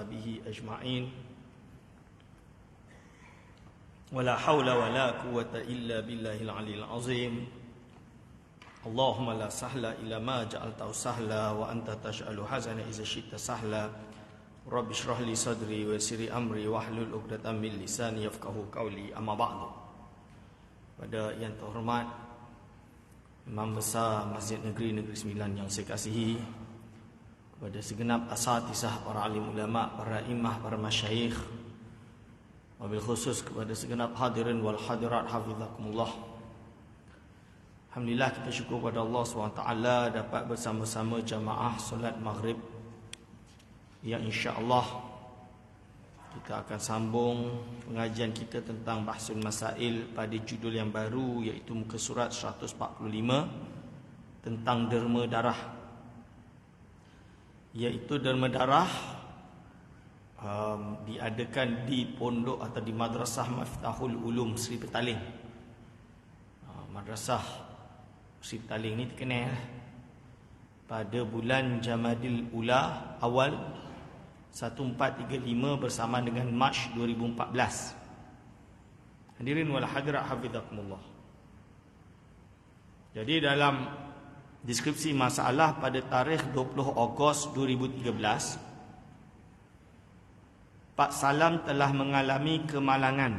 به أجمعين ولا حول ولا قوة إلا بالله العلي العظيم اللهم لا سهل إلا ما جعلته سهلا وأنت تجعل الحزن إذا شئت سهلا رب اشرح لي صدري ويسر لي أمري واحلل عقدة من lisani yafqahu qawli amma ba'du. Pada yang terhormat Imam Besar Masjid Negeri Sembilan yang saya kasihi, kepada segenap asatizah, para alim ulama, para imam, para masyayikh, wabil khusus kepada segenap hadirin wal hadirat hafizakumullah. Alhamdulillah, kita syukur kepada Allah SWT dapat bersama-sama jamaah solat maghrib yang insya-Allah kita akan sambung pengajian kita tentang Bahsul Masail pada judul yang baru, iaitu muka surat 145 tentang derma darah. Iaitu derma darah diadakan di pondok atau di Madrasah Miftahul Ulum Sri Petaling. Madrasah Sri Petaling ni terkenal pada bulan Jamadil Ula awal 1435 bersama dengan Mac 2014. Hadirin wal hadirat hafizakumullah. Jadi dalam deskripsi masalah pada tarikh 20 Ogos 2013, Pak Salam telah mengalami kemalangan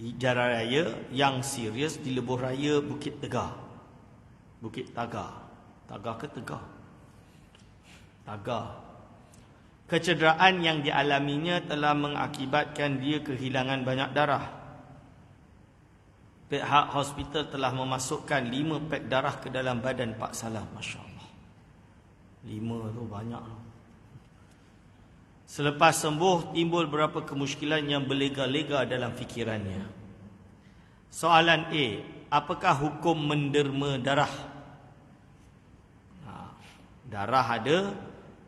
di jalan raya yang serius di lebuh raya Bukit Tegar. Bukit Tagar. Tagar ke Tegar? Tagar. Kecederaan yang dialaminya telah mengakibatkan dia kehilangan banyak darah. Pihak hospital telah memasukkan 5 pek darah ke dalam badan Pak Salam. Masya Allah, 5 tu banyak. Selepas sembuh, timbul beberapa kemusykilan yang berlega-lega dalam fikirannya. Soalan A, apakah hukum menderma darah? Darah ada,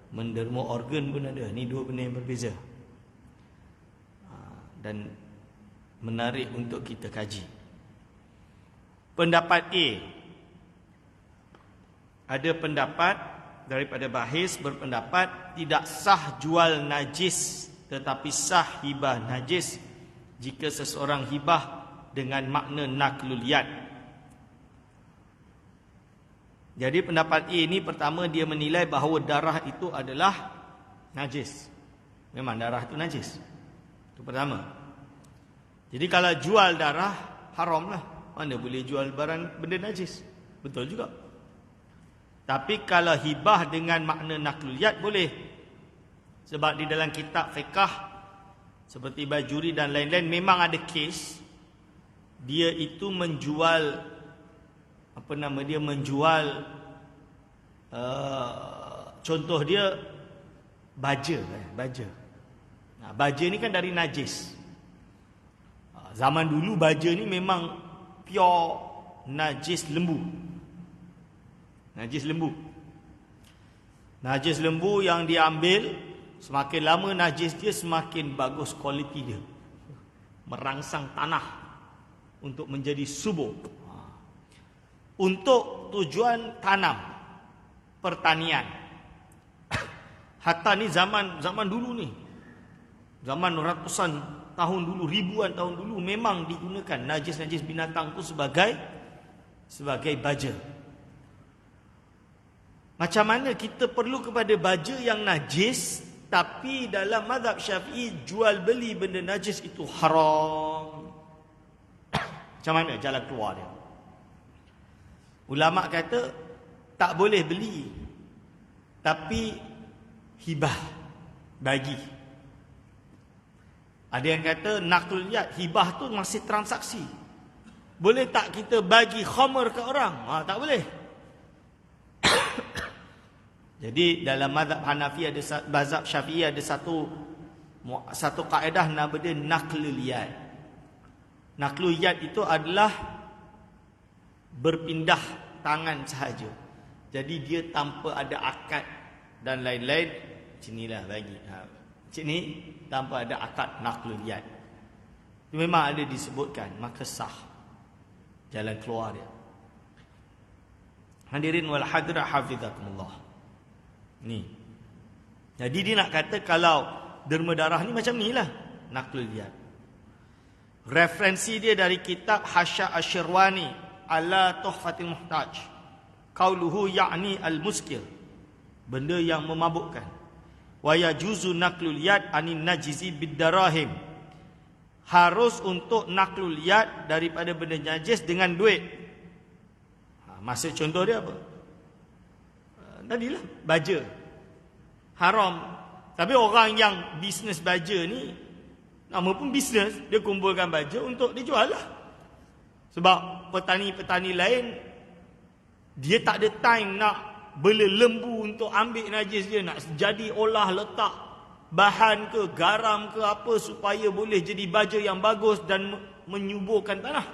menderma organ pun ada. Ni dua benda yang berbeza dan menarik untuk kita kaji. Pendapat A, ada pendapat daripada bahis berpendapat tidak sah jual najis, tetapi sah hibah najis jika seseorang hibah dengan makna naklul yad. Jadi pendapat A ini, pertama, dia menilai bahawa darah itu adalah najis. Memang darah itu najis. Itu pertama. Jadi kalau jual darah, haram lah. Mana boleh jual barang benda najis? Betul juga. Tapi kalau hibah dengan makna naklul yad, boleh. Sebab di dalam kitab fiqah seperti Bajuri dan lain-lain, memang ada kes dia itu menjual, menjual contoh dia baja. Baja ni kan dari najis. Zaman dulu baja ni memang pure najis lembu. Najis lembu yang diambil, semakin lama najis dia semakin bagus kualiti dia. Merangsang tanah untuk menjadi subur. Untuk tujuan tanam, pertanian. Hatta ni zaman dulu ni, zaman ratusan tahun dulu, ribuan tahun dulu, memang digunakan najis-najis binatang tu sebagai baja. Macam mana kita perlu kepada baja yang najis, tapi dalam mazhab Syafi'i jual beli benda najis itu haram? Macam mana jalan keluar dia? Ulama kata tak boleh beli, tapi hibah, bagi. Ada yang kata naklul yad, hibah tu masih transaksi. Boleh tak kita bagi khamar ke orang? Tak boleh. Jadi dalam mazhab Hanafi ada, mazhab Syafi'i ada satu kaedah nama dia naklul yad. Naklul yad itu adalah berpindah tangan sahaja. Jadi dia tanpa ada akad dan lain-lain. Sinilah bagi. Sini tanpa ada akad naklul yad. Itu memang ada disebutkan, maka sah jalan keluar dia. Hadirin wal hadirat hafizakumullah. Ni Jadi dia nak kata kalau derma darah ni macam ni lah, naqlul yad. Referensi dia dari kitab Hasya Asyirwani ala Tuhfatil Muhtaj. Qauluhu ya'ni al-muskir, benda yang memabukkan. Wa yajuzu naqlul yad anin najizi bid-darahim. Harus untuk naqlul yad daripada benda najis dengan duit. Maksud contoh dia apa? Tadilah baja. Haram. Tapi orang yang bisnes baja ni, nama pun bisnes, dia kumpulkan baja untuk dijual lah. Sebab petani-petani lain, dia tak ada time nak bela lembu untuk ambil najis dia, nak jadi olah letak bahan ke garam ke apa supaya boleh jadi baja yang bagus dan menyuburkan tanah.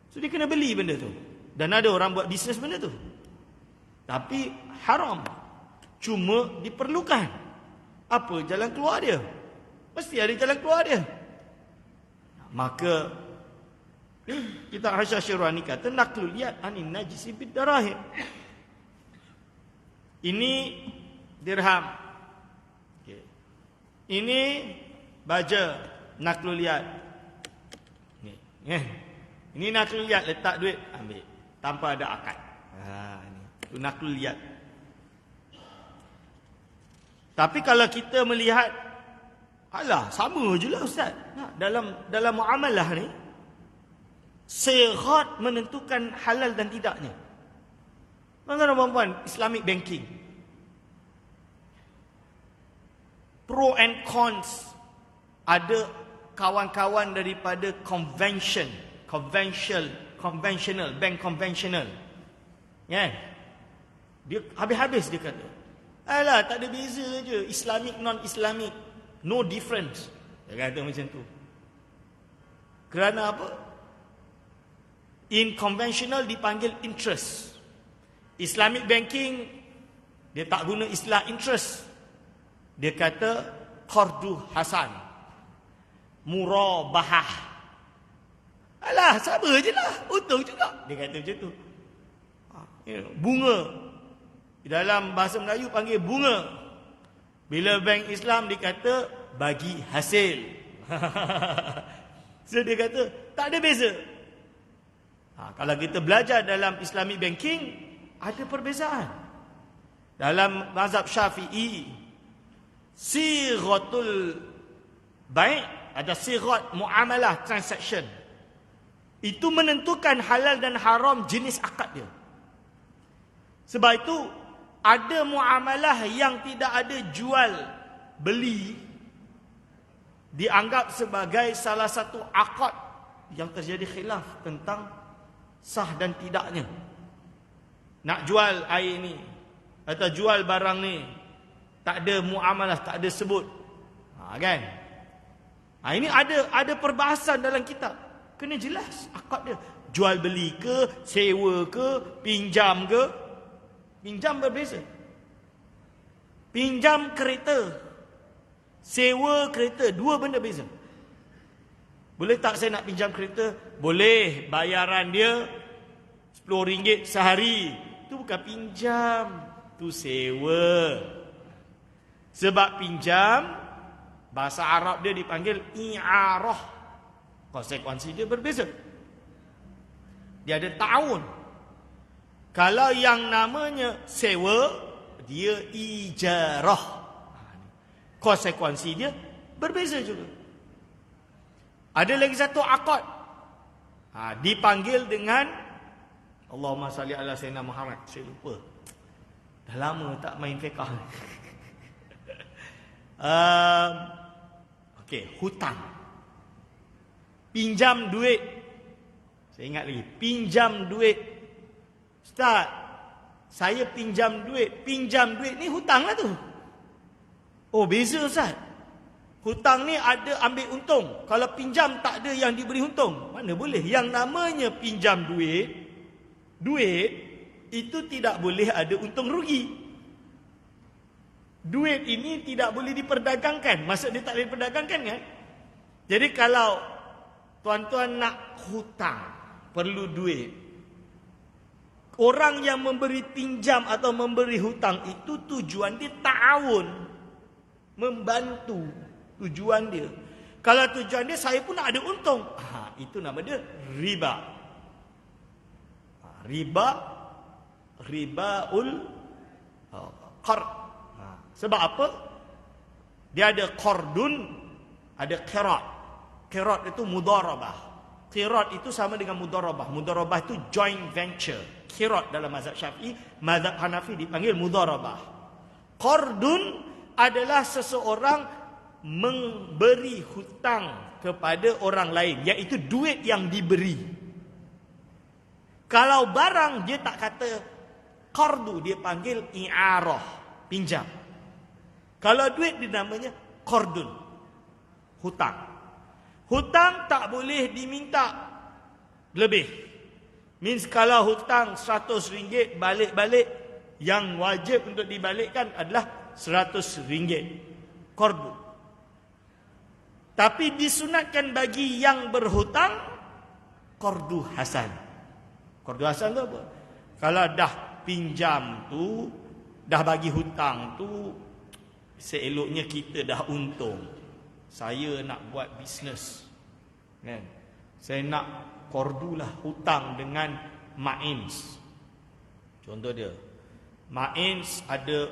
So dia kena beli benda tu. Dan ada orang buat bisnes benda tu. Tapi haram. Cuma diperlukan. Apa jalan keluar dia? Mesti ada jalan keluar dia. Maka kita Hasya Asyirwani kata naqlul yad anin najisi bid darahim. Ini dirham. Okay. Ini baja naqlul yad. Ini naqlul yad, letak duit, ambil tanpa ada akad. Ini tu naqlul yad. Tapi kalau kita melihat, alah sama je lah Ustaz. Dalam muamalah ni, sighat menentukan halal dan tidaknya. Tuan-tuan dan puan-puan, Islamic banking, pro and cons. Ada kawan-kawan daripada conventional, bank conventional. Ya. Dia habis-habis dia kata, alah, tak ada beza je, Islamic non-Islamic, no difference. Dia kata macam tu. Kerana apa? In conventional dipanggil interest. Islamic banking, dia tak guna istilah interest. Dia kata qardu hasan, murabahah. Alah, sama je lah, untung juga. Dia kata macam tu. Bunga, dalam bahasa Melayu panggil bunga. Bila bank Islam dikata bagi hasil. So dia kata tak ada beza. Kalau kita belajar dalam Islamic banking, ada perbezaan. Dalam mazhab Syafi'i, sighatul bai', ada sighat muamalah, transaction. Itu menentukan halal dan haram jenis akad dia. Sebab itu ada muamalah yang tidak ada jual beli, dianggap sebagai salah satu akad yang terjadi khilaf tentang sah dan tidaknya. Nak jual air ni atau jual barang ni, tak ada muamalah, tak ada sebut. Kan? Ini ada perbahasan dalam kitab. Kena jelas akad dia. Jual beli ke, sewa ke, pinjam ke. Pinjam berbeza. Pinjam kereta, sewa kereta, dua benda beza. Boleh tak saya nak pinjam kereta? Boleh, bayaran dia RM10 sehari. Itu bukan pinjam, itu sewa. Sebab pinjam, bahasa Arab dia dipanggil i'arah. Konsekuensi dia berbeza. Dia ada ta'awun. Kalau yang namanya sewa, dia ijarah. Konsekuensi dia berbeza juga. Ada lagi satu akad, dipanggil dengan Allahumma salli ala sayyidina Muhammad. Saya lupa. Dah lama tak main fiqah. Okey, hutang. Pinjam duit. Saya ingat lagi, pinjam duit. Ustaz, saya pinjam duit. Pinjam duit ni hutang lah tu. Oh, beza Ustaz. Hutang ni ada ambil untung. Kalau pinjam tak ada yang diberi untung. Mana boleh. Yang namanya pinjam duit, itu tidak boleh ada untung rugi. Duit ini tidak boleh diperdagangkan. Maksud dia tak boleh diperdagangkan kan? Jadi kalau tuan-tuan nak hutang, perlu duit. Orang yang memberi pinjam atau memberi hutang itu tujuan dia ta'awun. Membantu tujuan dia. Kalau tujuan dia saya pun nak ada untung, itu nama dia riba. Ribaul qard. Sebab apa? Dia ada qardun, ada qirat. Qirat itu mudharabah. Qirat itu sama dengan mudharabah. Mudharabah itu joint venture. Qirat dalam mazhab Syafi'i, mazhab Hanafi dipanggil mudharabah. Qardun adalah seseorang memberi hutang kepada orang lain, iaitu duit yang diberi. Kalau barang dia tak kata qardu, dia panggil i'arah, pinjam. Kalau duit dia namanya qardun, hutang. Hutang tak boleh diminta lebih. Means kalau hutang RM100 balik-balik, yang wajib untuk dibalikkan adalah RM100 qardu. Tapi disunatkan bagi yang berhutang qardu hasan. Qardu hasan tu apa? Kalau dah pinjam tu, dah bagi hutang tu, seeloknya kita dah untung. Saya nak buat bisnes, kan? Saya nak qardu lah, hutang dengan Ma'ins. Contoh dia, Ma'ins ada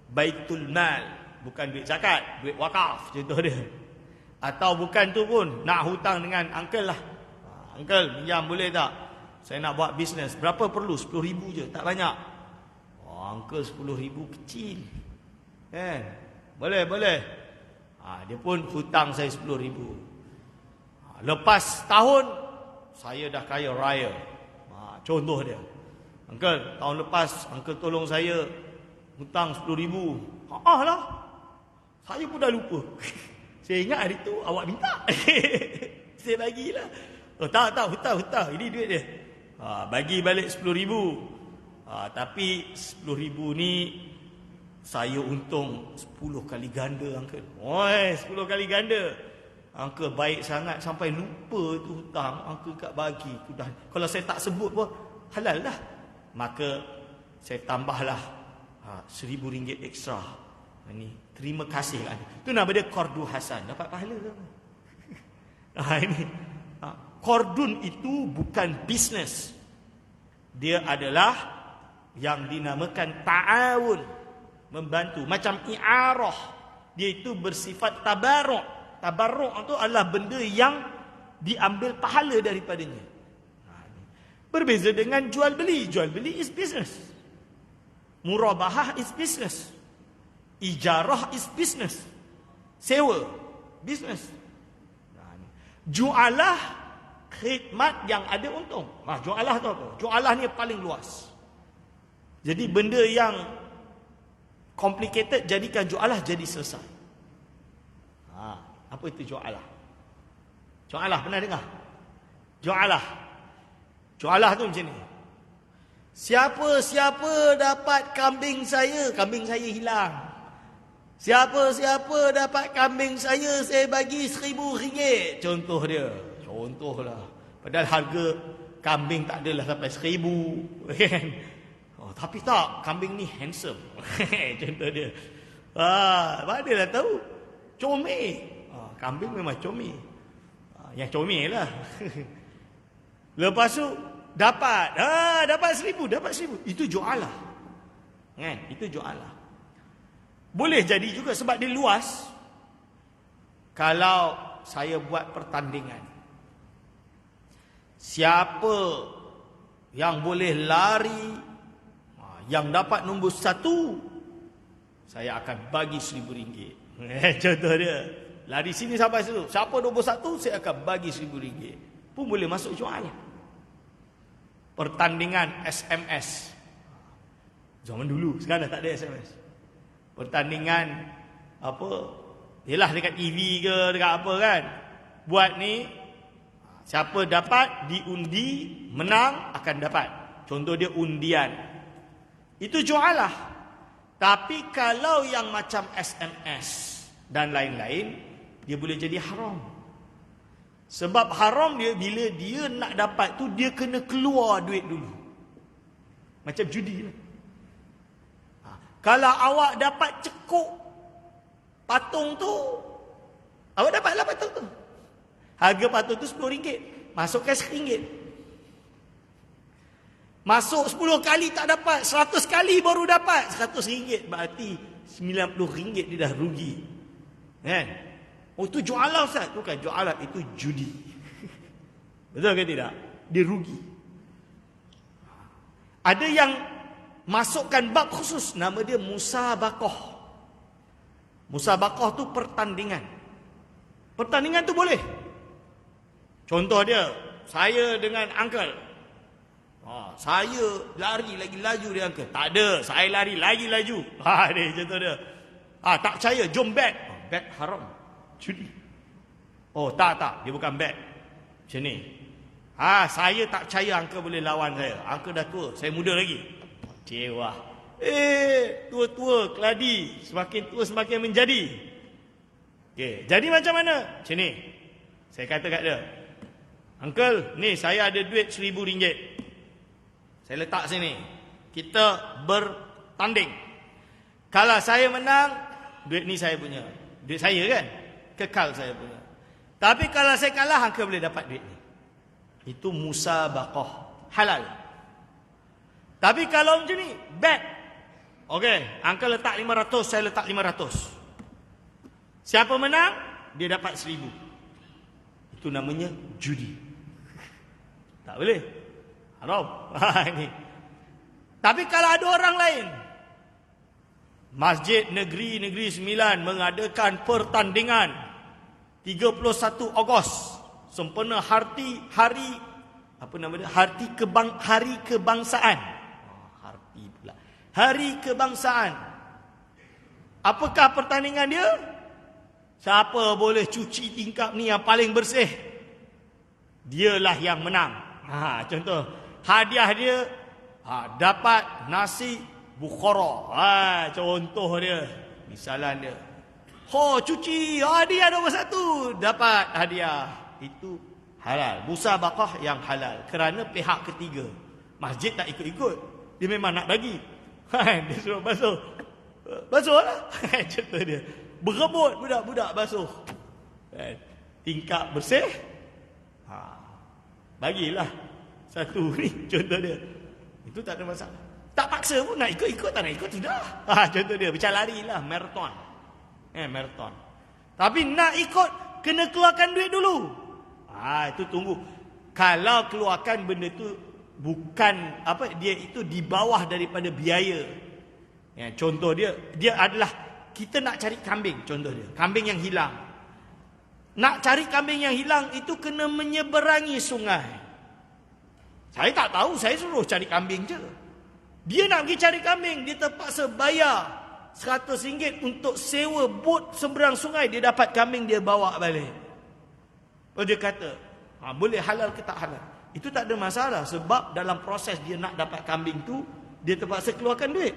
Baitul Mal, bukan duit zakat, duit wakaf, contoh dia. Atau bukan tu pun, nak hutang dengan uncle lah. Uncle, pinjam boleh tak? Saya nak buat bisnes. Berapa perlu? 10,000 je, tak banyak. Uncle 10,000 kecil, kan? Boleh. Dia pun hutang saya 10,000. Lepas tahun, saya dah kaya raya. Contoh dia. Uncle, tahun lepas uncle tolong saya hutang 10,000. Lah, saya pun dah lupa. Saya ingat hari tu awak minta. Saya bagilah. Tak, hutang. Ini duit dia. Bagi balik 10,000. Tapi 10,000 ni saya untung 10 kali ganda, uncle. 10 kali ganda. Uncle baik sangat sampai lupa tu hutang. Uncle kat bagi tu dah. Kalau saya tak sebut pun halal lah. Maka saya tambahlah RM1,000 ekstra. Ini terima kasih lah. Itu nama dia qardu hasan. Dapat pahala ke? Ini qardun itu bukan bisnes. Dia adalah yang dinamakan ta'awun, membantu. Macam i'arah, dia itu bersifat tabarruk. Tabarruk itu adalah benda yang diambil pahala daripadanya. Berbeza dengan jual beli. Jual beli is business. Murabahah is business. Ijarah is business. Sewa, business. Jualah, khidmat yang ada untung. Jualah tu apa? Jualah ni paling luas. Jadi benda yang complicated, jadikan jualah jadi selesai. Apa itu jualah? Jualah, pernah dengar? Jualah tu macam ni. Siapa-siapa dapat kambing saya hilang. Siapa-siapa dapat kambing saya bagi RM1,000. Contoh dia. Contohlah. Padahal harga kambing tak adalah sampai RM1,000. Kan? Tapi tak, kambing ni handsome. Contoh dia. Manalah tahu. Comel. Kambing memang comel. Yang comel lah. Lepas tu, dapat RM1,000. Itu jualah. Kan? Itu jualah. Boleh jadi juga sebab dia luas. Kalau saya buat pertandingan, siapa yang boleh lari, yang dapat nombor 1, saya akan bagi RM1,000. Contoh dia, lari sini sampai situ, siapa nombor 1, saya akan bagi RM1,000. Pun boleh masuk jualah. Pertandingan SMS. Zaman dulu, sekarang dah tak ada SMS. Pertandingan apa? Yalah dekat TV ke, dekat apa kan? Buat ni, siapa dapat diundi, menang akan dapat. Contoh dia undian. Itu jualah. Tapi kalau yang macam SMS dan lain-lain, dia boleh jadi haram. Sebab haram dia, bila dia nak dapat tu, dia kena keluar duit dulu. Macam judi lah. Kalau awak dapat cekuk patung tu, awak dapatlah patung tu. Harga patung tu RM10. Masukkan RM1. Masuk 10 kali tak dapat, 100 kali baru dapat RM100. Berarti RM90 dia dah rugi. Kan? Oh, itu jualan Ustaz. Bukan jualan, itu judi. Betul ke tidak? Dia rugi. Ada yang masukkan bab khusus, nama dia musabaqah. Musabaqah tu pertandingan. Pertandingan tu boleh. Contoh dia, saya dengan uncle. Saya lari lagi laju dia uncle. Tak ada, saya lari lagi laju. Dia contoh dia. Tak percaya, jom bet. Bet haram. Judi. Tak, dia bukan bet. Macam ni. Saya tak percaya uncle boleh lawan saya. Uncle dah tua, saya muda lagi. Cewa. Tua-tua, keladi. Semakin tua semakin menjadi. Okay. Jadi macam mana? Macam ni. Saya kata kat dia, uncle, ni saya ada duit RM1,000. Saya letak sini. Kita bertanding. Kalau saya menang, duit ni saya punya. Duit saya kan? Kekal saya punya. Tapi kalau saya kalah, uncle boleh dapat duit ni. Itu musabaqah. Halal. Tapi kalau macam ni, bet. Okey, uncle letak 500, saya letak 500. Siapa menang, dia dapat 1,000. Itu namanya judi. Tak boleh. Haram. Ini. Tapi kalau ada orang lain, Masjid Negeri Sembilan mengadakan pertandingan 31 Ogos sempena hari kebangsaan. Hari kebangsaan. Apakah pertandingan dia? Siapa boleh cuci tingkap ni yang paling bersih, dialah yang menang. Contoh, hadiah dia dapat nasi Bukhara. Contoh dia, misalan dia. Cuci, dia nombor 1, dapat hadiah. Itu halal. Musabaqah yang halal. Kerana pihak ketiga, masjid tak ikut-ikut. Dia memang nak bagi. Dia suruh basuh. Basuhlah. Contoh dia. Berebut budak-budak basuh. Tingkap bersih. Bagilah satu ni. Contoh dia. Itu tak ada masalah. Tak paksa pun nak ikut-ikut, tak nak ikut, tidak. Contoh dia, macam larilah, maraton. Maraton. Tapi nak ikut, kena keluarkan duit dulu. Itu tunggu. Kalau keluarkan benda tu bukan dia itu di bawah daripada biaya. Contoh dia adalah kita nak cari kambing, contoh dia. Kambing yang hilang. Nak cari kambing yang hilang itu kena menyeberangi sungai. Saya tak tahu, saya suruh cari kambing je. Dia nak pergi cari kambing, dia terpaksa bayar RM100 untuk sewa bot seberang sungai. Dia dapat kambing, dia bawa balik. Dia kata, boleh halal ke tak halal? Itu tak ada masalah. Sebab dalam proses dia nak dapat kambing tu, dia terpaksa keluarkan duit.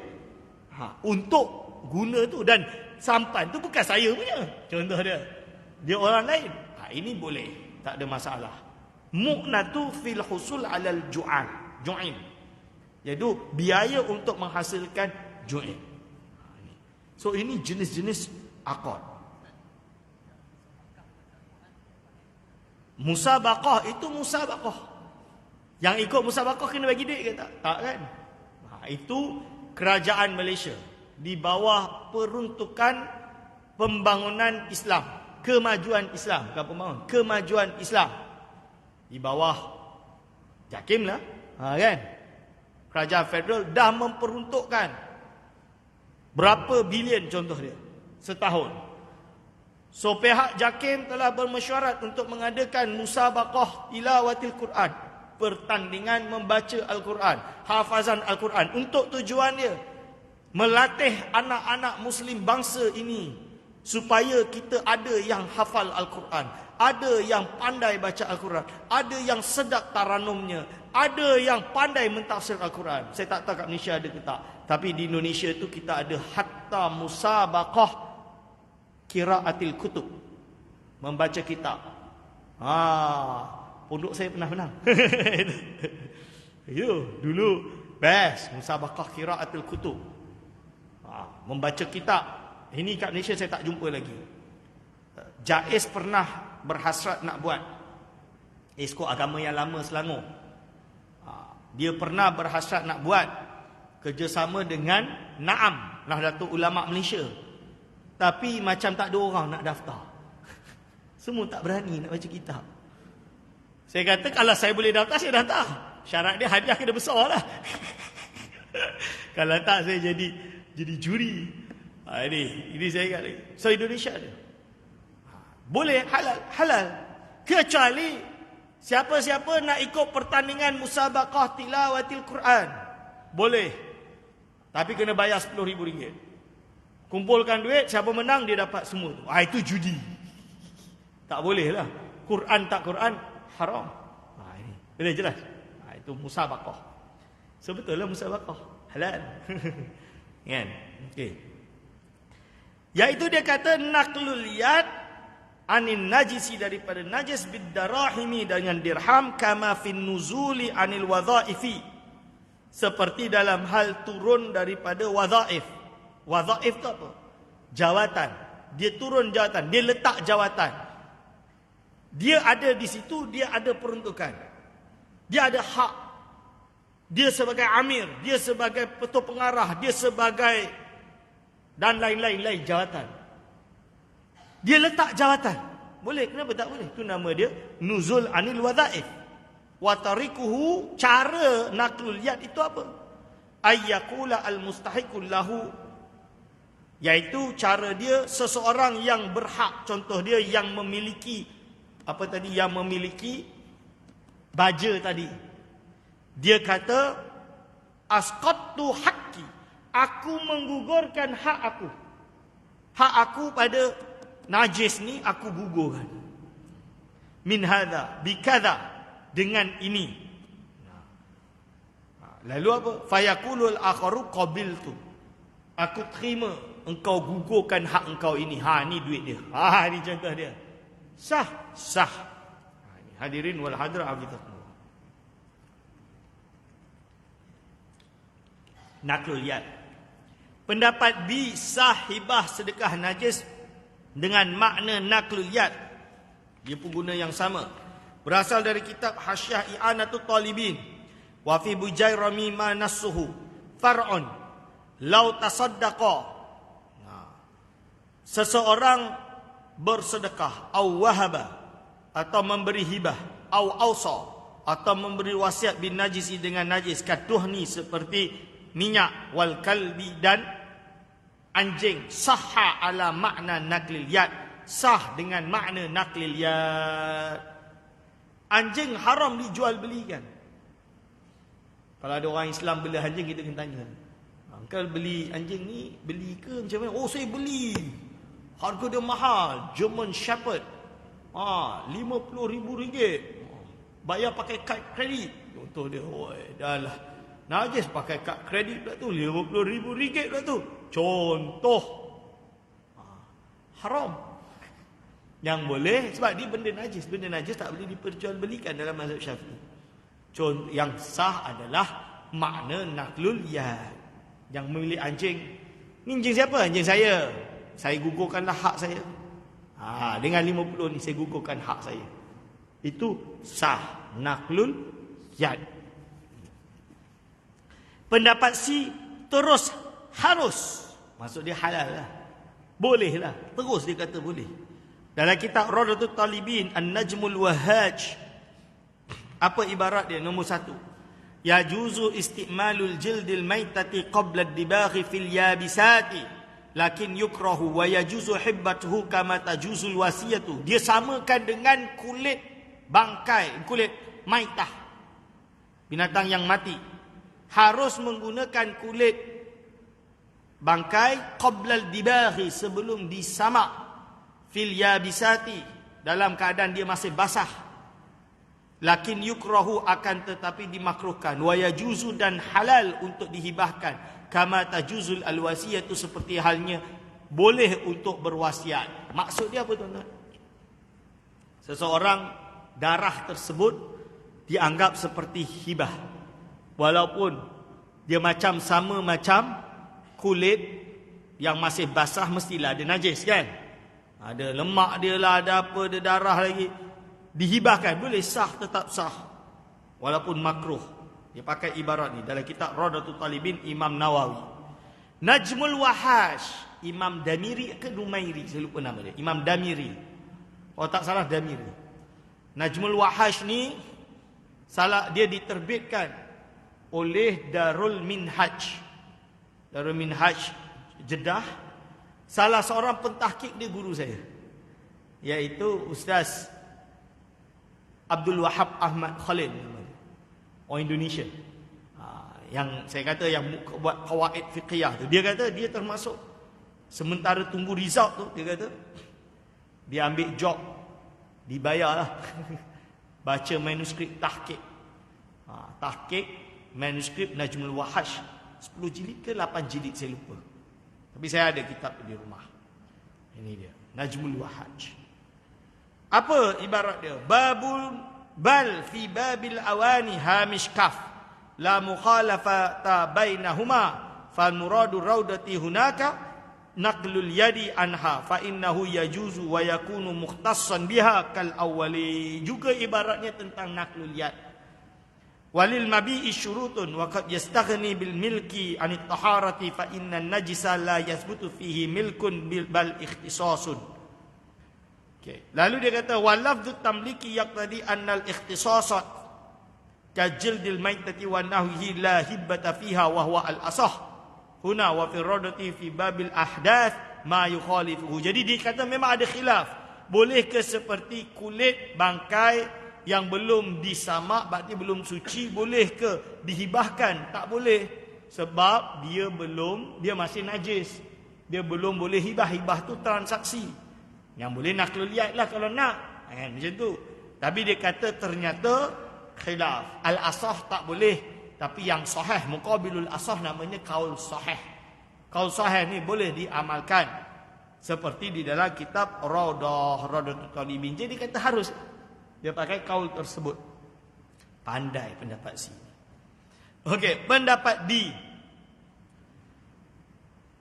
Untuk guna tu. Dan sampan tu bukan saya punya. Contoh dia, dia orang lain. Ini boleh, tak ada masalah. Mu'natu fil husul alal ju'in. Iaitu biaya untuk menghasilkan ju'in. So ini jenis-jenis akad. Musabaqah itu musabaqah. Yang ikut musabaqah kena bagi duit ke tak? Tak kan? Itu kerajaan Malaysia di bawah peruntukan pembangunan Islam, kemajuan Islam, bukan pembangunan, kemajuan Islam. Di bawah JAKIM lah, kan? Kerajaan federal dah memperuntukkan berapa bilion contoh dia setahun. So pihak JAKIM telah bermesyuarat untuk mengadakan musabaqah tilawatil Quran, pertandingan membaca Al-Quran, hafazan Al-Quran. Untuk tujuan dia melatih anak-anak muslim bangsa ini supaya kita ada yang hafal Al-Quran, ada yang pandai baca Al-Quran, ada yang sedap taranumnya, ada yang pandai mentafsir Al-Quran. Saya tak tahu kat Malaysia ada ke tak, tapi di Indonesia tu kita ada hatta musabaqah qiraatil kutub, membaca kitab. Pondok saya pernah menang. Dulu best musabaqah qiraatil kutub. Membaca kitab. Ini kat Malaysia saya tak jumpa lagi. Jais pernah berhasrat nak buat Esko agama yang lama Selangor. Dia pernah berhasrat nak buat kerjasama dengan Naam, Nahdlatul Ulama Malaysia. Tapi macam tak ada orang nak daftar. Semua tak berani nak baca kitab. Saya kata kalau saya boleh daftar, saya daftar. Syarat dia hadiah kena besar lah. Kalau tak, saya jadi juri. Ini saya kata. So Indonesia ada. Boleh, halal. Kecuali siapa-siapa nak ikut pertandingan musabaqah tilawatil Quran. Boleh. Tapi kena bayar RM10,000. Kumpulkan duit, siapa menang dia dapat semua tu. Itu judi. Tak boleh lah. Quran tak Quran, haram. Ini. Boleh jelas? Itu musabaqah. Sebetulnya musabaqah. Halal. Kan? Okey. Iaitu dia kata naqlul yad anin najisi, daripada najis biddarahimi dengan dirham, kama fin nuzuli anil wadhaifi, seperti dalam hal turun daripada wadhaif. Wadhaif tu apa? Jawatan. Dia turun jawatan, dia letak jawatan. Dia ada di situ, dia ada peruntukan. Dia ada hak. Dia sebagai amir, dia sebagai ketua pengarah, dia sebagai dan lain-lain jawatan. Dia letak jawatan. Boleh, kenapa tak boleh? Itu nama dia nuzul anil wadhaif. Wa tarikuhu, cara naqlul yad itu apa? Ayyaqula al-mustahiqul lahu, iaitu cara dia seseorang yang berhak, contoh dia yang memiliki yang memiliki baja tadi. Dia kata asqattu haqqi, aku menggugurkan hak aku. Hak aku pada najis ni aku gugurkan. Min hadha bikadha, dengan ini. Lalu apa? Fayaqulul akharu qabiltu, aku terima engkau gugurkan hak engkau ini. Ni duit dia. Ni contoh dia. Sah. Hadirin wal hadirah afidhakumullah. Naqlul yad. Pendapat B, sah hibah sedekah najis dengan makna naqlul yad. Dia pun guna yang sama. Berasal dari kitab Hasyiah I'anatul Talibin. Wa fi bujairami ma nassuhu far'un law tasaddaqa. Seseorang bersedekah, au wahaba, atau memberi hibah, au ausa, atau memberi wasiat bin najisi dengan najis, kaduhni, seperti minyak, wal kalbi, dan anjing, sahha ala makna naklil yad, sah dengan makna naklil yad. Anjing haram dijual belikan. Kalau ada orang Islam beli anjing, kita kena tanya, Uncle beli anjing ni, beli ke macam mana? Oh, saya beli. Harga dia mahal, German Shepherd. RM50,000. Bayar pakai kad kredit. Contoh dia, dah lah. Najis pakai kad kredit pula tu, RM50,000 pula tu. Contoh. Haram. Yang boleh, sebab dia benda najis. Benda najis tak boleh diperjualbelikan dalam mazhab Syafi'i. Contoh yang sah adalah makna naqlul yad. Yang memilih anjing. Ni anjing siapa? Anjing saya. Saya gugurkanlah hak saya. Dengan 50 ni saya gugurkan hak saya. Itu sah naqlul yad. Pendapat C, terus harus. Maksud dia halal lah. Boleh lah. Terus dia kata boleh. Dalam kitab Rawdatul Talibin, An-Najmul Wahaj, apa ibarat dia? Nombor 1. Yajuzu isti'malul jildil maitati qabla ad-dibaghi fil yabisati. Lakin yukrahu wa yajuzu hibbatuhu kama tajuzul wasiyatu. Dia samakan dengan kulit bangkai, kulit maitah, binatang yang mati. Harus menggunakan kulit bangkai qablal dibaghi, sebelum disamak, fil yabisati, dalam keadaan dia masih basah. Lakin yukrahu, akan tetapi dimakruhkan, wa yajuzu, dan halal untuk dihibahkan, kama tajuzul alwasiyatu, seperti halnya boleh untuk berwasiat. Maksud dia apa tuan-tuan? Seseorang, darah tersebut dianggap seperti hibah, walaupun dia macam sama macam kulit yang masih basah mestilah ada najis kan? Ada lemak dia lah, ada apa, ada darah lagi. Dihibahkan, boleh sah, tetap sah. Walaupun makruh. Dia pakai ibarat ni dalam kitab Raudatul Talibin Imam Nawawi. Najmul Wahash, Imam Damiri ke Dumairi, saya lupa nama dia. Imam Damiri. Kalau tak salah Damiri. Najmul Wahash ni dia diterbitkan oleh Darul Minhaj. Darul Minhaj Jeddah. Salah seorang pentahqiq dia guru saya, iaitu Ustaz Abdul Wahab Ahmad Khalil, orang Indonesia. Yang saya kata yang buat qawaid fiqhiyah tu. Dia kata dia termasuk sementara tunggu result tu, dia kata dia ambil job, dibayarlah baca manuskrip tahqiq. Tahqiq manuskrip Najmul Wahash 10 jilid ke 8 jilid saya lupa. Tapi saya ada kitab di rumah. Ini dia, Najmul Wahaj. Apa ibarat dia? Bal fi babil awani hamish kaf la mukhalafata bainahuma fal muradu raudati hunaka naqlul yadi anha fa innahu yajuzu wa yakunu mukhtassan biha kal awwali. Juga ibaratnya tentang naqlul yad. Walil mabi'i syurutun wa qad yastaghni bil milki anit taharati fa inna najisa la yathbutu fihi milkun bal ikhtisasun. Okay. Lalu dia kata walafdhu tamliki yaqtadi annal ikhtisasat kajildil maitati wa nahwihi la hibbata fiha wa huwa al asah huna wa fi radati fi babil ahdath ma yukhalifuhu. Jadi dia kata memang ada khilaf. Boleh ke seperti kulit bangkai yang belum disamak, berarti belum suci, boleh ke dihibahkan? Tak boleh, sebab dia masih najis, dia belum boleh hibah. Hibah tu transaksi. Yang boleh naqlul yad lah kalau nak, macam tu. Tapi dia kata ternyata khilaf. Al-asah tak boleh, tapi yang sahih, muqabilul asah namanya kaul sahih. Kaul sahih ni boleh diamalkan, seperti di dalam kitab Raudatul Talibin. Jadi kata harus dia pakai kaul tersebut. Pandai pendapat C. Okey, pendapat D.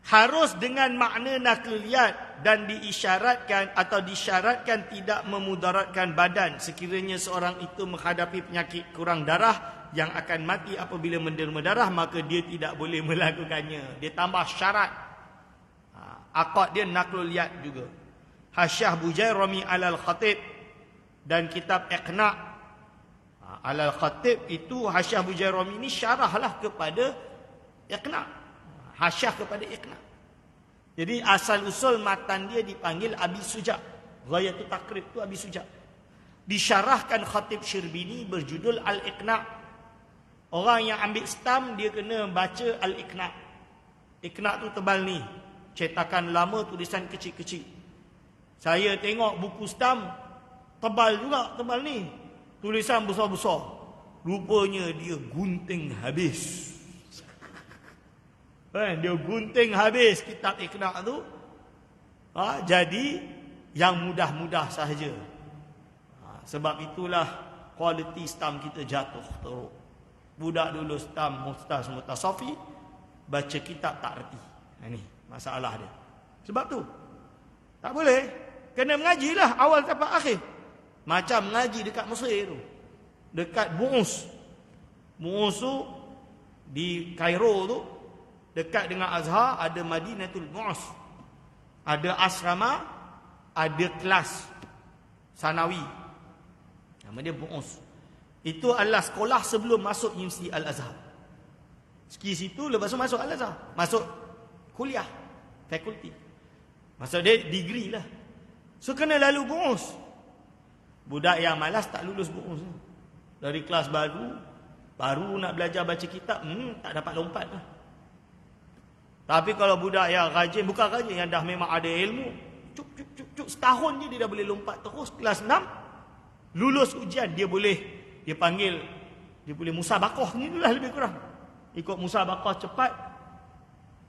Harus dengan makna naqlul yad dan diisyaratkan atau disyaratkan tidak memudaratkan badan sekiranya seorang itu menghadapi penyakit kurang darah yang akan mati apabila menderma darah, maka dia tidak boleh melakukannya. Dia tambah syarat. Akad dia naqlul yad juga. Hasyiah Bujairami alal Khatib dan kitab Iqna' alal Khatib itu Hasyiah Bujairami ini syarahlah kepada Iqna'. Hasyiah kepada Iqna'. Jadi asal usul matan dia dipanggil Abi Suja'. Ghayatul Takrib itu Abi Suja'. Disyarahkan Khatib Syirbini berjudul Al-Iqna'. Orang yang ambil stam dia kena baca Al-Iqna'. Iqna' tu tebal ni, cetakan lama, tulisan kecil-kecil. Saya tengok buku stam tebal juga, tebal ni. Tulisan besar-besar. Rupanya dia gunting habis. Dia gunting habis kitab Iqna' tu. Jadi yang mudah-mudah sahaja. Sebab itulah kualiti stam kita jatuh teruk. Budak dulu stam Ustaz Mutasafi, baca kitab tak erti. Ini masalah dia. Sebab tu tak boleh. Kena mengajilah awal sampai akhir. Macam ngaji dekat Mesir tu, dekat Bu'us. Bu'us tu di Kairo tu, dekat dengan Azhar ada Madinatul Bu'us. Ada asrama, ada kelas sanawi. Nama dia Bu'us. Itu adalah sekolah sebelum masuk Universiti Al-Azhar. Sekali situ lepas tu masuk Al-Azhar, masuk kuliah, fakulti. Maksud dia degree lah. So kena lalu Bu'us. Budak yang malas tak lulus Bu'us. Dari kelas baru nak belajar baca kitab, tak dapat lompat lah. Tapi kalau budak yang rajin, bukan rajin, yang dah memang ada ilmu, cuk setahun je dia dah boleh lompat terus. Kelas 6 lulus ujian, dia panggil, dia boleh musabaqah ni lah lebih kurang. Ikut musabaqah cepat.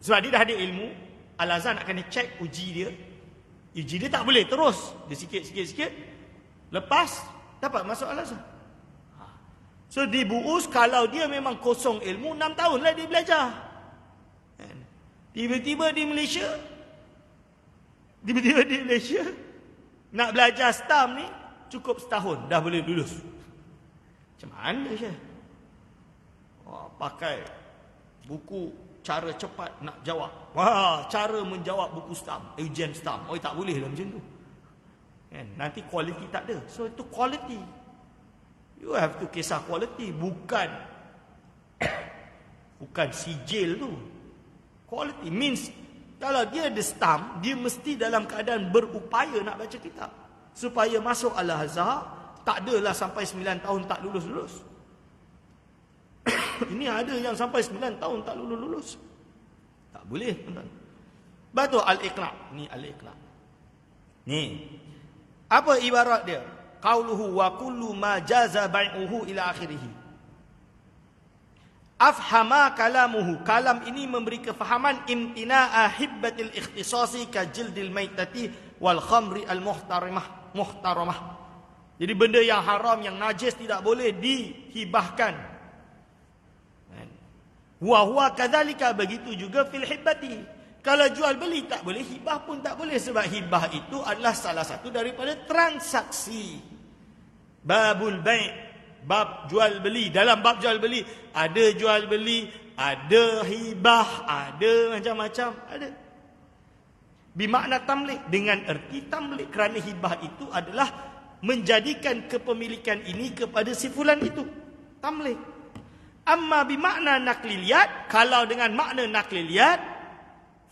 Sebab dia dah ada ilmu, Al-Azhar nak kena cek uji dia. Uji dia tak boleh terus, dia sikit. Lepas dapat masuk Al-Azhar. So di Bu'us, kalau dia memang kosong ilmu, 6 tahun lah dia belajar. Tiba-tiba di Malaysia nak belajar stam ni cukup setahun dah boleh lulus. Macam mana Syekh? Pakai buku cara cepat nak jawab. Cara menjawab buku stam, ujian stam. Tak boleh lah macam tu. Kan? Nanti quality tak ada. So itu quality. You have to kisah quality, bukan sijil tu. Quality means kalau dia ada stam, dia mesti dalam keadaan berupaya nak baca kitab. Supaya masuk Al-Azhar, tak adalah sampai 9 tahun tak lulus-lulus. Ini ada yang sampai 9 tahun tak lulus-lulus. Tak boleh. Betul Al-Iqra'. Ni Al-Iqra'. Ni. Apa ibarat dia? Qauluhu wa kullu ma jaza bai'uhu ila akhirih. Afhama kalamuhu. Kalam ini memberi kefahaman imtina'a hibbatil ikhtisasi ka jildil maitati wal khamri al muhtaramah. Jadi benda yang haram, yang najis tidak boleh dihibahkan. Wa huwa kadzalika, begitu juga fil hibbati. Kalau jual beli tak boleh, hibah pun tak boleh, sebab hibah itu adalah salah satu daripada transaksi. Babul bai', bab jual beli. Dalam bab jual beli ada jual beli, ada hibah, ada macam-macam, ada. Bimakna tamlik, dengan erti tamlik, kerana hibah itu adalah menjadikan kepemilikan ini kepada si fulan itu. Tamlik. Amma bimakna nakliliyat, kalau dengan makna nakliliyat,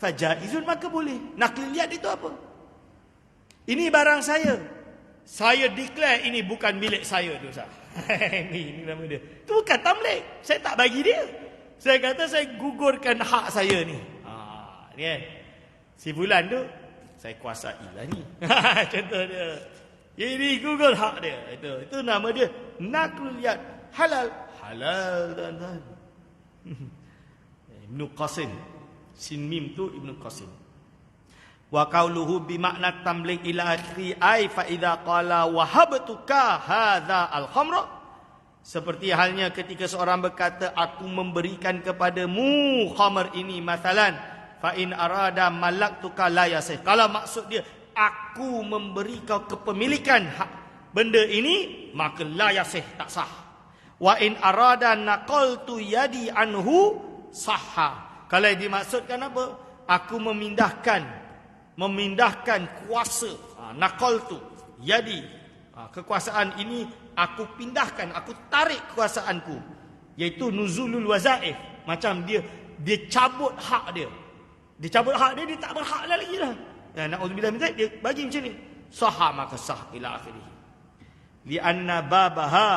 fajaizun, maka boleh. Nakliliyat itu apa? Ini barang saya. Saya declare ini bukan milik saya tu, Ustaz. ini nama dia. Itu bukan tamlik. Saya tak bagi dia. Saya kata saya gugurkan hak saya ni. Ni kan. Si fulan tu saya kuasai lah ni. Contoh dia. Ini gugur hak dia. Itu nama dia nakliliyat. Halal. Halal, tuan-tuan. Ibn Qasim. Sin mim tu Ibn Qasim. Wa qauluhu bimakna tamlik ila akhiri ay fa idza qala wahabtuka hadza al-khamra, seperti halnya ketika seorang berkata aku memberikan kepadamu khamr ini, masalan fa in arada malaktuka la yasih, kalau maksud dia aku memberi kau kepemilikan benda ini, maka la yasih, tak sah. Wa in arada naqaltu yadi anhu sahha, kalau dimaksudkan apa? Aku memindahkan kuasa, naqaltu yadi, kekuasaan ini aku pindahkan, aku tarik kekuasaanku, iaitu nuzulul wazaif. Macam dia cabut hak dia. Dia cabut hak dia, dia tak berhak lagi lah. Na'udzubillah min dzalik, dia bagi macam ni. Sahha, maka sah ila akhirih. Li anna babaha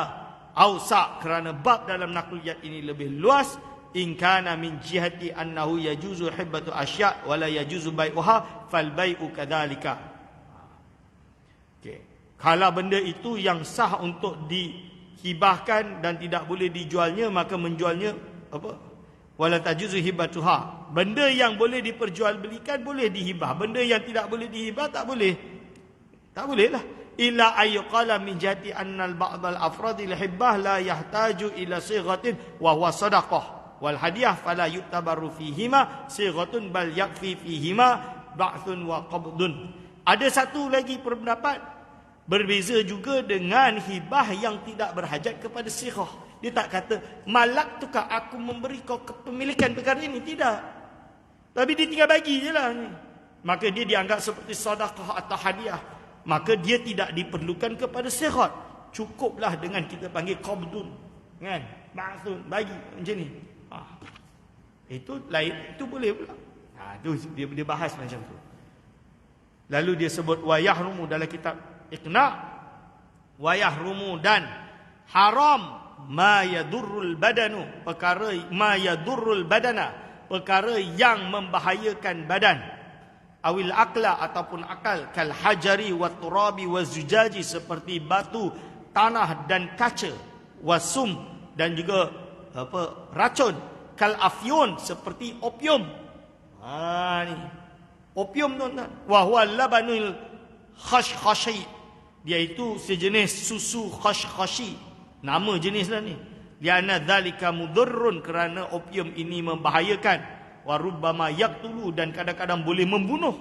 awsa, kerana bab dalam nakliyat ini lebih luas. In kana min jihati annahu yajuzu hibbatu asya' wa la yajuzu bai'uha fal bai'u kadzalika. Okey. Kalau benda itu yang sah untuk dihibahkan dan tidak boleh dijualnya, maka menjualnya apa? Wala tajuzu hibbatuha. Benda yang boleh diperjualbelikan boleh dihibah. Benda yang tidak boleh dihibah tak boleh. Tak boleh lah. Illa ayyuqala min jihati annal ba'dal afradi lihibbah la yahtaju ila sighatin wa huwa sadaqah. Wal hadiah fala yu'tabaru fihima sighatun bal yakfi fihima ba'thun wa qabdun. Ada satu lagi pendapat berbeza juga dengan hibah yang tidak berhajat kepada sighah. Dia tak kata malak tukar aku memberi kau kepemilikan perkara ini, tidak. Tapi dia tinggal bagi je lah ni. Maka dia dianggap seperti sedekah atau hadiah. Maka dia tidak diperlukan kepada sighat. Cukuplah dengan kita panggil qabdun, kan? Ba'thun, bagi macam ni. Itu lain, itu boleh pula. Itu dia bahas macam tu. Lalu dia sebut wa yahrumu dalam kitab Iqna', wa yahrumu, dan haram ma yadurrul badanu, perkara ma yadurrul badana, perkara yang membahayakan badan, awil akla, ataupun akal, kal hajari wa turabi wa zujaji, seperti batu, tanah dan kaca, wasum, dan juga racun, kal afyun, seperti opium. Ni opium, tuan-tuan. Wa huwa labanul khashkhashi, dia itu sejenis susu khashkhashi, nama jenislah ni. Lianna dzalika mudurrun, kerana opium ini membahayakan. wa rubbama yaqtulu, dan kadang-kadang boleh membunuh.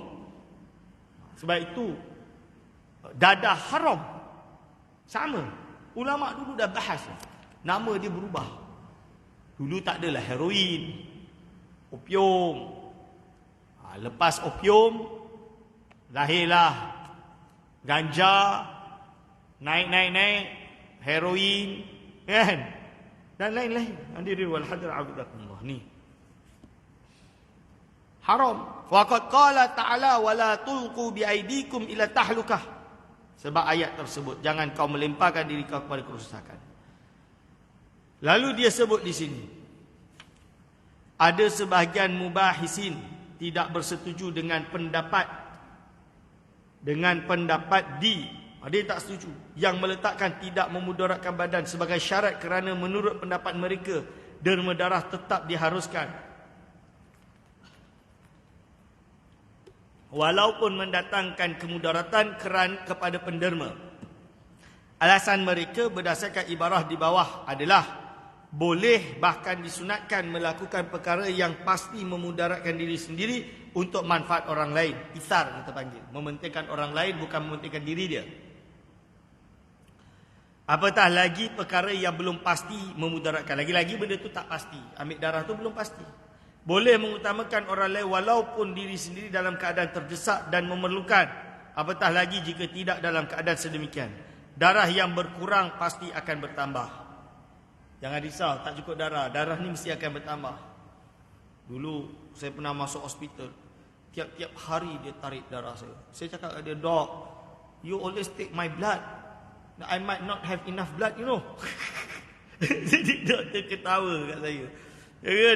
Sebab itu dadah haram. Sama. Ulama dulu dah bahas. Nama dia berubah. Dulu tak adalah heroin, opium. Lepas opium, lahirlah ganja, naik, heroin, kan? Dan lain-lain. Hadirin wal hadirat abdakumullah ni. Haram. Waqad qala ta'ala wala tulqu biaidikum ila tahlukah. Sebab ayat tersebut, jangan kau melemparkan diri kau kepada kerosakan. Lalu dia sebut di sini, ada sebahagian mubahisin tidak bersetuju dengan pendapat dia tak setuju yang meletakkan tidak memudaratkan badan sebagai syarat, kerana menurut pendapat mereka derma darah tetap diharuskan walaupun mendatangkan kemudaratan kepada penderma. Alasan mereka berdasarkan ibarah di bawah adalah boleh bahkan disunatkan melakukan perkara yang pasti memudaratkan diri sendiri untuk manfaat orang lain. Ithar kita panggil, mementingkan orang lain bukan mementingkan diri dia. Apatah lagi perkara yang belum pasti memudaratkan. Lagi-lagi benda tu tak pasti. Ambil darah tu belum pasti. Boleh mengutamakan orang lain walaupun diri sendiri dalam keadaan terdesak dan memerlukan. Apatah lagi jika tidak dalam keadaan sedemikian. Darah yang berkurang pasti akan bertambah. Jangan risau, tak cukup darah. Darah ni mesti akan bertambah. Dulu saya pernah masuk hospital. Tiap-tiap hari dia tarik darah saya. Saya cakap kepada dia, "Dok, you always take my blood. I might not have enough blood, you know." Jadi doktor ketawa kat saya.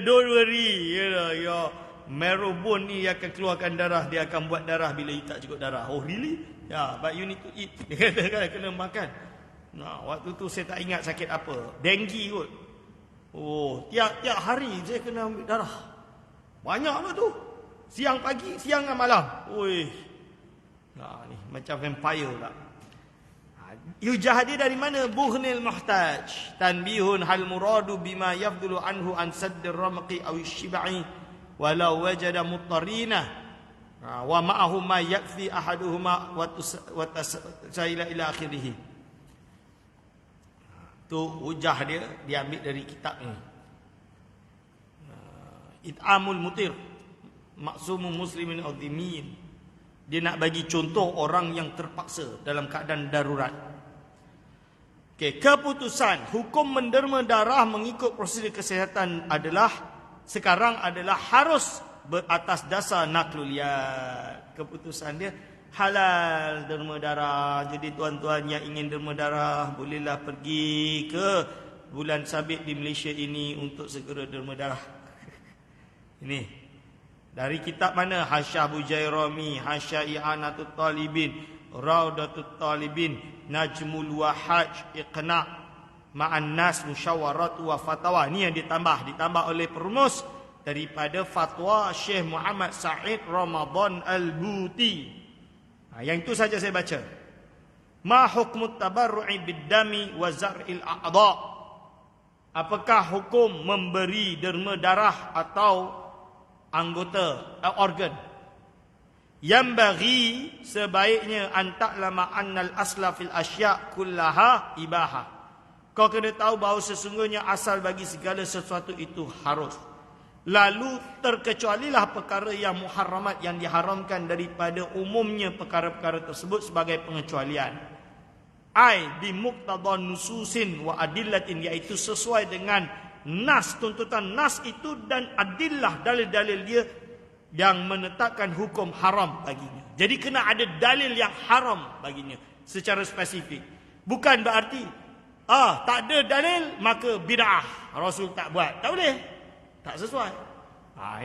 Don't worry, your marrow bone ni akan keluarkan darah. Dia akan buat darah bila you tak cukup darah. Oh really? Yeah, but you need to eat. Dia kata kan, kena makan. Nah, waktu tu saya tak ingat sakit apa. Denggi kot. Oh, tiap-tiap hari saya kena ambil darah. Banyak apa tu? Siang pagi, siang dan malam. Oi. Nah, ni macam vampire pula. Yujah dia dari mana? Bughnil muhtaj. Tanbihun hal muradu bima yafdulu anhu an saddir ramqi aw shibai walau wajada muttarina. Wa ma'ahu ma yakfi ahaduhuma wa tasaila ila akhirih. Tu hujah dia diambil dari kitab ni. It'amul mutir maksumu muslimin azimin. Dia nak bagi contoh orang yang terpaksa dalam keadaan darurat. Okey, keputusan hukum menderma darah mengikut prosedur kesihatan sekarang adalah harus beratas dasar nakluliyat. Keputusan dia halal derma darah. Jadi tuan-tuan yang ingin derma darah, bolehlah pergi ke bulan sabit di Malaysia ini untuk segera derma darah. Ini dari kitab mana? Hasyah Bujairami, Hasyah I'anatul Talibin, Raudatul Talibin, Najmul Wahaj, Iqna' Ma'an Nas, Musyawarat wa Fatawa. Ini yang ditambah oleh perumus daripada fatwa Syekh Muhammad Said Ramadan Al-Buti. Yang itu saja saya baca. Ma hukmut tabarru'i biddami wa zar'il a'dha'. Apakah hukum memberi derma darah atau anggota organ? Yang bagi sebaiknya anta'lama annal asla fil asya' kullaha ibaha. Kau kena tahu bahawa sesungguhnya asal bagi segala sesuatu itu harus. Lalu terkecualilah perkara yang muharramat, yang diharamkan daripada umumnya perkara-perkara tersebut sebagai pengecualian. Ai bi muqtadha nususin wa adillatin, iaitu sesuai dengan nas, tuntutan nas itu dan adillah, dalil-dalil dia yang menetapkan hukum haram baginya. Jadi kena ada dalil yang haram baginya secara spesifik. Bukan berarti tak ada dalil maka bid'ah, Rasul tak buat. Tak boleh. Tak sesuai.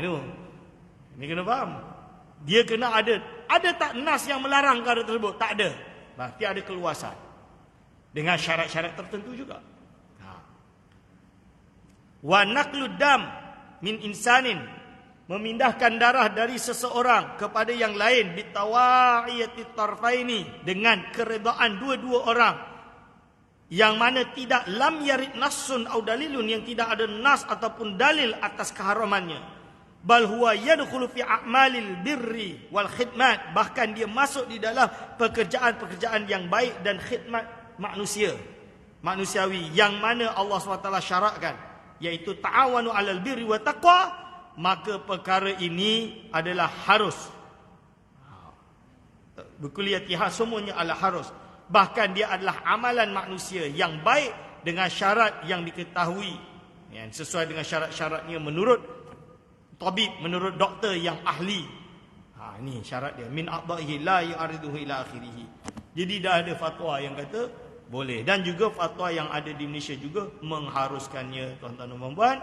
Ini kena faham. Dia kena ada tak nas yang melarang perkara tersebut? Tak ada. Berarti ada keluasan. Dengan syarat-syarat tertentu juga. Wa naqlud dam min insanin, memindahkan darah dari seseorang kepada yang lain bitawa'iyati tarfaini, dengan keredaan dua-dua orang, yang mana tidak lam yarid nassun au dalilun, yang tidak ada nas ataupun dalil atas keharamannya. bal huwa yadkhulu fi a'malil birri wal khidmat, bahkan dia masuk di dalam pekerjaan-pekerjaan yang baik dan khidmat manusiawi yang mana Allah SWT syaratkan, iaitu ta'awanu 'alal birri wa taqwa. Maka perkara ini adalah harus, berkuliatiha semuanya adalah harus. Bahkan dia adalah amalan manusia yang baik dengan syarat yang diketahui, sesuai dengan syarat-syaratnya menurut tabib, menurut doktor yang ahli. Ini syarat dia, min a'dha'ihi la yu'ariduhu ila akhirih. Jadi dah ada fatwa yang kata boleh, dan juga fatwa yang ada di Malaysia juga mengharuskannya. Tuan-tuan dan puan-puan,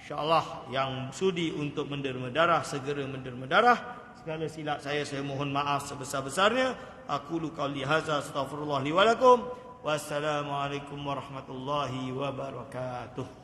insya-Allah yang sudi untuk menderma darah segera menderma darah. Segala silap saya mohon maaf sebesar-besarnya. Aqulu qauli hadza astaghfirullah li wa lakum. Wassalamualaikum warahmatullahi wabarakatuh.